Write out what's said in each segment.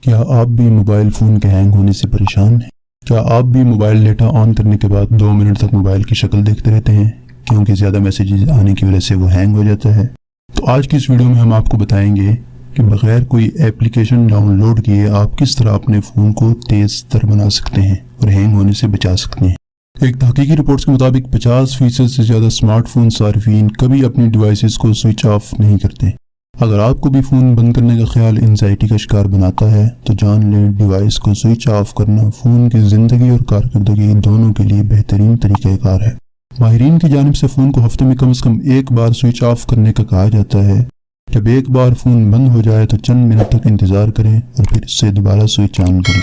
کیا آپ بھی موبائل فون کے ہینگ ہونے سے پریشان ہیں؟ کیا آپ بھی موبائل ڈیٹا آن کرنے کے بعد 2 منٹ تک موبائل کی شکل دیکھتے رہتے ہیں کیونکہ زیادہ میسیجز آنے کی وجہ سے وہ ہینگ ہو جاتا ہے؟ تو آج کی اس ویڈیو میں ہم آپ کو بتائیں گے کہ بغیر کوئی ایپلیکیشن ڈاؤن لوڈ کیے آپ کس طرح اپنے فون کو تیز تر بنا سکتے ہیں اور ہینگ ہونے سے بچا سکتے ہیں۔ ایک تحقیقی رپورٹس کے مطابق 50% سے زیادہ سمارٹ فون صارفین کبھی اپنی ڈیوائسز کو سوئچ آف نہیں کرتے۔ اگر آپ کو بھی فون بند کرنے کا خیال انزائٹی کا شکار بناتا ہے تو جان لیں ڈیوائس کو سوئچ آف کرنا فون کی زندگی اور کارکردگی دونوں کے لیے بہترین طریقہ کار ہے۔ ماہرین کی جانب سے فون کو ہفتے میں کم از کم ایک بار سوئچ آف کرنے کا کہا جاتا ہے۔ جب ایک بار فون بند ہو جائے تو چند منٹ تک انتظار کریں اور پھر اس سے دوبارہ سوئچ آن کریں۔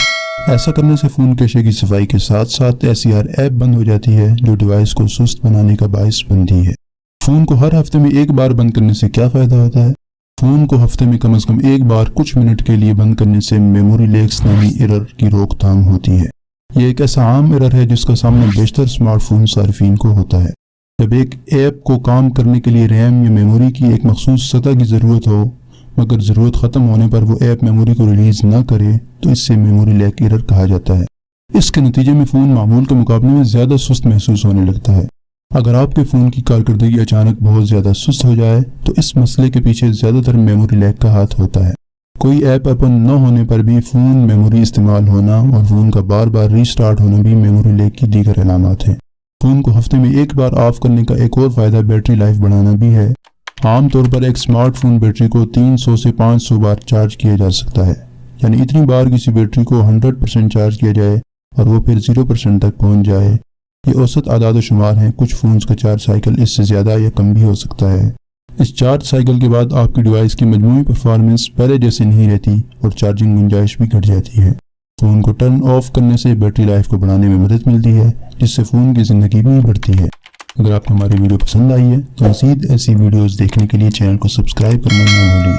ایسا کرنے سے فون کیشے کی صفائی کے ساتھ ساتھ ایسی ہر ایپ بند ہو جاتی ہے جو ڈیوائس کو سست بنانے کا باعث بنتی ہے۔ فون کو ہر ہفتے میں ایک بار بند کرنے سے کیا فائدہ ہوتا ہے؟ فون کو ہفتے میں کم از کم ایک بار کچھ منٹ کے لیے بند کرنے سے میموری لیکس نامی ایرر کی روک تھام ہوتی ہے۔ یہ ایک ایسا عام ایرر ہے جس کا سامنا بیشتر سمارٹ فون صارفین کو ہوتا ہے۔ جب ایک ایپ کو کام کرنے کے لیے ریم یا میموری کی ایک مخصوص سطح کی ضرورت ہو مگر ضرورت ختم ہونے پر وہ ایپ میموری کو ریلیز نہ کرے تو اس سے میموری لیک ایرر کہا جاتا ہے۔ اس کے نتیجے میں فون معمول کے مقابلے میں زیادہ سست محسوس ہونے لگتا ہے۔ اگر آپ کے فون کی کارکردگی اچانک بہت زیادہ سست ہو جائے تو اس مسئلے کے پیچھے زیادہ تر میموری لیک کا ہاتھ ہوتا ہے۔ کوئی ایپ اوپن نہ ہونے پر بھی فون میموری استعمال ہونا اور فون کا بار بار ری سٹارٹ ہونا بھی میموری لیک کی دیگر علامات ہیں۔ فون کو ہفتے میں ایک بار آف کرنے کا ایک اور فائدہ بیٹری لائف بڑھانا بھی ہے۔ عام طور پر ایک سمارٹ فون بیٹری کو 300 سے 500 بار چارج کیا جا سکتا ہے، یعنی اتنی بار کسی بیٹری کو 100% چارج کیا جائے اور وہ پھر 0% تک پہنچ جائے۔ یہ اوسط اعداد و شمار ہیں، کچھ فونز کا چارج سائیکل اس سے زیادہ یا کم بھی ہو سکتا ہے۔ اس چارج سائیکل کے بعد آپ کی ڈیوائس کی مجموعی پرفارمنس پہلے جیسے نہیں رہتی اور چارجنگ گنجائش بھی گھٹ جاتی ہے۔ فون کو ٹرن آف کرنے سے بیٹری لائف کو بڑھانے میں مدد ملتی ہے جس سے فون کی زندگی بھی بڑھتی ہے۔ اگر آپ کو ہماری ویڈیو پسند آئی ہے تو مزید ایسی ویڈیوز دیکھنے کے لیے چینل کو سبسکرائب کرنا نہ بھولیں۔